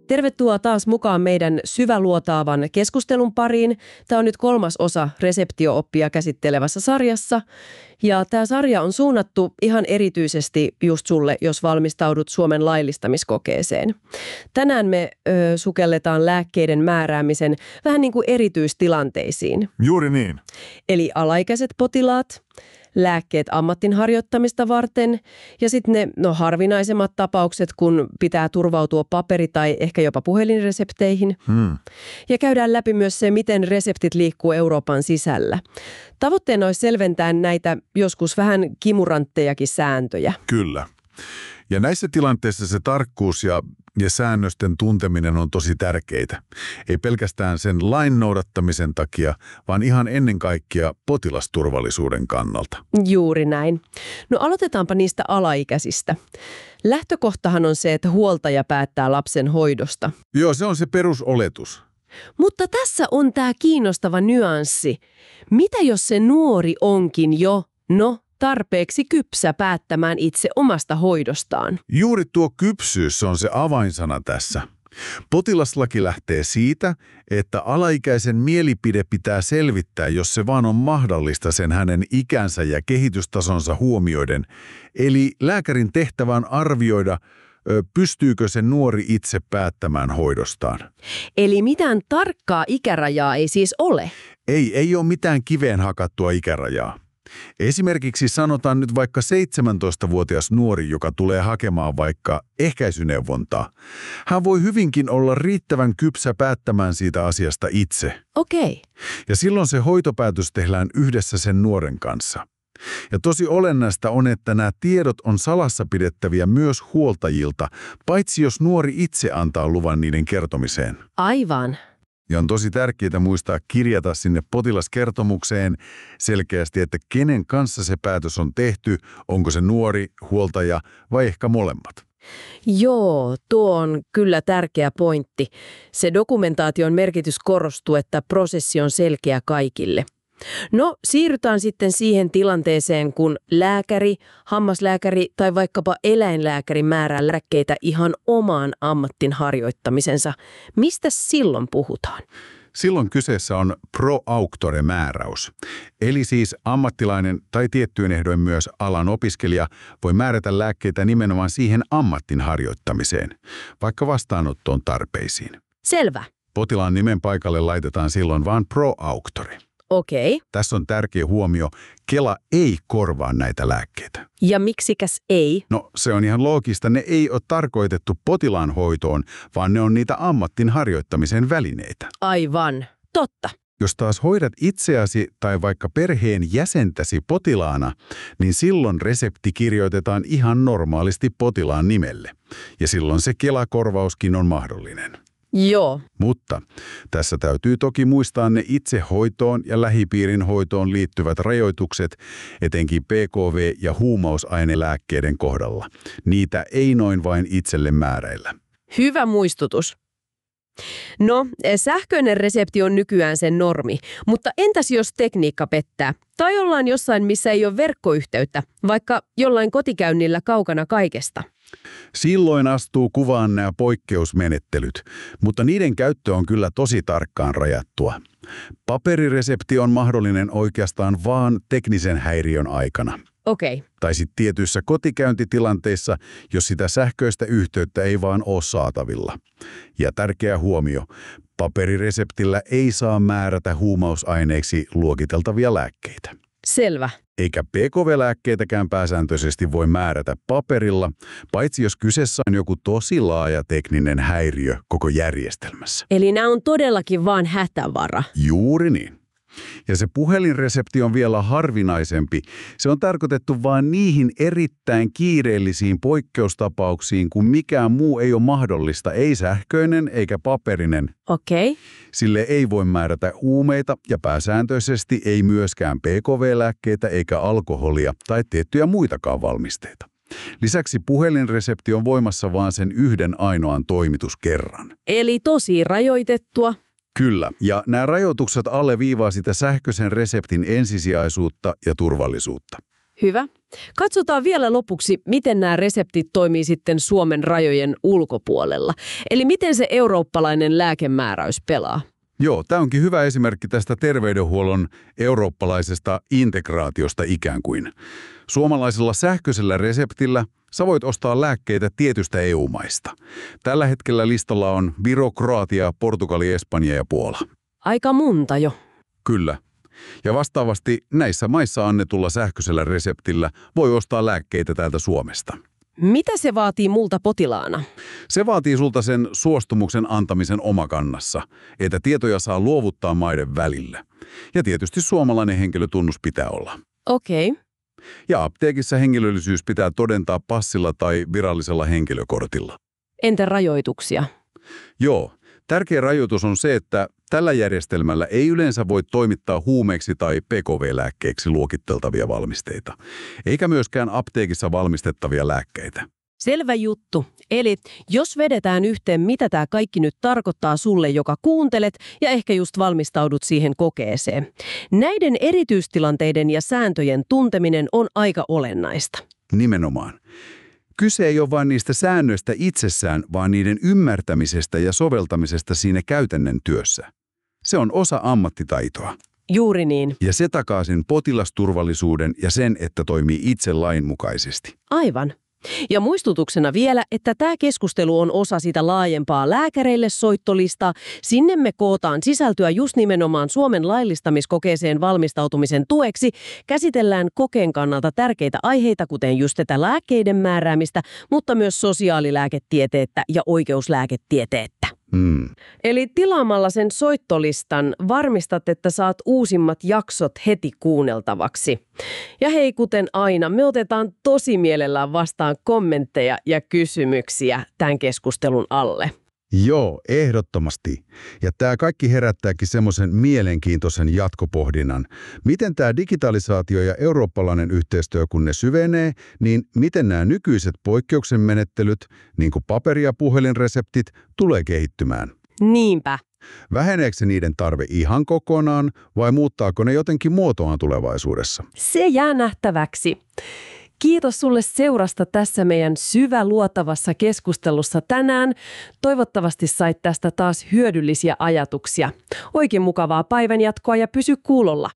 Tervetuloa taas mukaan meidän syväluotaavan keskustelun pariin. Tämä on nyt 3. osa reseptio-oppia käsittelevässä sarjassa. Ja tämä sarja on suunnattu ihan erityisesti just sulle, jos valmistaudut Suomen laillistamiskokeeseen. Tänään me sukelletaan lääkkeiden määräämisen vähän niin kuin erityistilanteisiin. Juuri niin. Eli alaikäiset potilaat, lääkkeet ammatin harjoittamista varten ja sitten ne harvinaisemmat tapaukset, kun pitää turvautua paperi- tai ehkä jopa puhelinresepteihin. Ja käydään läpi myös se, miten reseptit liikkuu Euroopan sisällä. Tavoitteena olisi selventää näitä joskus vähän kimuranttejakin sääntöjä. Kyllä. Ja näissä tilanteissa se tarkkuus ja säännösten tunteminen on tosi tärkeitä. Ei pelkästään sen lain noudattamisen takia, vaan ihan ennen kaikkea potilasturvallisuuden kannalta. Juuri näin. No aloitetaanpa niistä alaikäisistä. Lähtökohtahan on se, että huoltaja päättää lapsen hoidosta. Joo, se on se perusoletus. Mutta tässä on tämä kiinnostava nyanssi. Mitä jos se nuori onkin jo, tarpeeksi kypsä päättämään itse omasta hoidostaan? Juuri tuo kypsyys on se avainsana tässä. Potilaslaki lähtee siitä, että alaikäisen mielipide pitää selvittää, jos se vaan on mahdollista sen hänen ikänsä ja kehitystasonsa huomioiden. Eli lääkärin tehtävä on arvioida, pystyykö se nuori itse päättämään hoidostaan. Eli mitään tarkkaa ikärajaa ei siis ole? Ei ole mitään kiveen hakattua ikärajaa. Esimerkiksi sanotaan nyt vaikka 17-vuotias nuori, joka tulee hakemaan vaikka ehkäisyneuvontaa. Hän voi hyvinkin olla riittävän kypsä päättämään siitä asiasta itse. Okei. Ja silloin se hoitopäätös tehdään yhdessä sen nuoren kanssa. Ja tosi olennaista on, että nämä tiedot on salassa pidettäviä myös huoltajilta, paitsi jos nuori itse antaa luvan niiden kertomiseen. Aivan. Ja on tosi tärkeää muistaa kirjata sinne potilaskertomukseen selkeästi, että kenen kanssa se päätös on tehty, onko se nuori, huoltaja vai ehkä molemmat. Joo, tuo on kyllä tärkeä pointti. Se dokumentaation merkitys korostuu, että prosessi on selkeä kaikille. No, siirrytään sitten siihen tilanteeseen, kun lääkäri, hammaslääkäri tai vaikkapa eläinlääkäri määrää lääkkeitä ihan omaan ammattin harjoittamisensa. Mistä silloin puhutaan? Silloin kyseessä on pro auctore-määräys. Eli siis ammattilainen tai tiettyjen ehdoin myös alan opiskelija voi määrätä lääkkeitä nimenomaan siihen ammattin harjoittamiseen, vaikka vastaanottoon tarpeisiin. Selvä. Potilaan nimen paikalle laitetaan silloin vain pro auctore. Okei. Tässä on tärkeä huomio. Kela ei korvaa näitä lääkkeitä. Ja miksikäs ei? No, se on ihan loogista. Ne ei ole tarkoitettu potilaan hoitoon, vaan ne on niitä ammattin harjoittamisen välineitä. Aivan. Totta. Jos taas hoidat itseäsi tai vaikka perheen jäsentäsi potilaana, niin silloin resepti kirjoitetaan ihan normaalisti potilaan nimelle. Ja silloin se Kela-korvauskin on mahdollinen. Joo. Mutta tässä täytyy toki muistaa ne itse hoitoon ja lähipiirin hoitoon liittyvät rajoitukset, etenkin PKV- ja huumausainelääkkeiden kohdalla. Niitä ei noin vain itselle määräillä. Hyvä muistutus. No, sähköinen resepti on nykyään sen normi, mutta entäs jos tekniikka pettää? Tai ollaan jossain, missä ei ole verkkoyhteyttä, vaikka jollain kotikäynnillä kaukana kaikesta? Silloin astuu kuvaan nämä poikkeusmenettelyt, mutta niiden käyttö on kyllä tosi tarkkaan rajattua. Paperiresepti on mahdollinen oikeastaan vaan teknisen häiriön aikana. Okei. Tai sitten tietyissä kotikäyntitilanteissa, jos sitä sähköistä yhteyttä ei vaan ole saatavilla. Ja tärkeä huomio, paperireseptillä ei saa määrätä huumausaineiksi luokiteltavia lääkkeitä. Selvä. Eikä PKV-lääkkeitäkään pääsääntöisesti voi määrätä paperilla, paitsi jos kyseessä on joku tosi laaja tekninen häiriö koko järjestelmässä. Eli nämä on todellakin vaan hätävara. Juuri niin. Ja se puhelinresepti on vielä harvinaisempi. Se on tarkoitettu vain niihin erittäin kiireellisiin poikkeustapauksiin, kun mikään muu ei ole mahdollista, ei sähköinen eikä paperinen. Okei. Sille ei voi määrätä huumeita ja pääsääntöisesti ei myöskään PKV-lääkkeitä eikä alkoholia tai tiettyjä muitakaan valmisteita. Lisäksi puhelinresepti on voimassa vain sen yhden ainoan toimituskerran. Eli tosi rajoitettua. Kyllä, ja nämä rajoitukset alleviivaa sitä sähköisen reseptin ensisijaisuutta ja turvallisuutta. Hyvä. Katsotaan vielä lopuksi, miten nämä reseptit toimii sitten Suomen rajojen ulkopuolella. Eli miten se eurooppalainen lääkemääräys pelaa. Joo, tämä onkin hyvä esimerkki tästä terveydenhuollon eurooppalaisesta integraatiosta ikään kuin. Suomalaisella sähköisellä reseptillä sä voit ostaa lääkkeitä tietystä EU-maista. Tällä hetkellä listalla on Viro, Kroatia, Portugali, Espanja ja Puola. Aika monta jo. Kyllä. Ja vastaavasti näissä maissa annetulla sähköisellä reseptillä voi ostaa lääkkeitä täältä Suomesta. Mitä se vaatii multa potilaana? Se vaatii sulta sen suostumuksen antamisen omakannassa, että tietoja saa luovuttaa maiden välillä. Ja tietysti suomalainen henkilötunnus pitää olla. Okei. Ja apteekissa henkilöllisyys pitää todentaa passilla tai virallisella henkilökortilla. Entä rajoituksia? Joo, tärkeä rajoitus on se, että tällä järjestelmällä ei yleensä voi toimittaa huumeiksi tai PKV-lääkkeiksi luokitteltavia valmisteita, eikä myöskään apteekissa valmistettavia lääkkeitä. Selvä juttu. Eli jos vedetään yhteen, mitä tämä kaikki nyt tarkoittaa sulle, joka kuuntelet ja ehkä just valmistaudut siihen kokeeseen. Näiden erityistilanteiden ja sääntöjen tunteminen on aika olennaista. Nimenomaan. Kyse ei ole vain niistä säännöistä itsessään, vaan niiden ymmärtämisestä ja soveltamisesta siinä käytännön työssä. Se on osa ammattitaitoa. Juuri niin. Ja se takaa sen potilasturvallisuuden ja sen, että toimii itse lainmukaisesti. Aivan. Ja muistutuksena vielä, että tämä keskustelu on osa sitä laajempaa lääkäreille soittolistaa. Sinne me kootaan sisältöä just nimenomaan Suomen laillistamiskokeeseen valmistautumisen tueksi. Käsitellään kokeen kannalta tärkeitä aiheita, kuten just tätä lääkkeiden määräämistä, mutta myös sosiaalilääketieteettä ja oikeuslääketieteettä. Eli tilaamalla sen soittolistan varmistat, että saat uusimmat jaksot heti kuunneltavaksi. Ja hei, kuten aina, me otetaan tosi mielellään vastaan kommentteja ja kysymyksiä tämän keskustelun alle. Joo, ehdottomasti. Ja tämä kaikki herättääkin semmoisen mielenkiintoisen jatkopohdinnan. Miten tämä digitalisaatio ja eurooppalainen yhteistyö, kun ne syvenee, niin miten nämä nykyiset poikkeuksen menettelyt, niin kuin paperi- ja puhelinreseptit, tulee kehittymään? Niinpä. Väheneekö se niiden tarve ihan kokonaan vai muuttaako ne jotenkin muotoaan tulevaisuudessa? Se jää nähtäväksi. Kiitos sulle seurasta tässä meidän syväluotavassa keskustelussa tänään. Toivottavasti sait tästä taas hyödyllisiä ajatuksia. Oikein mukavaa päivänjatkoa ja pysy kuulolla.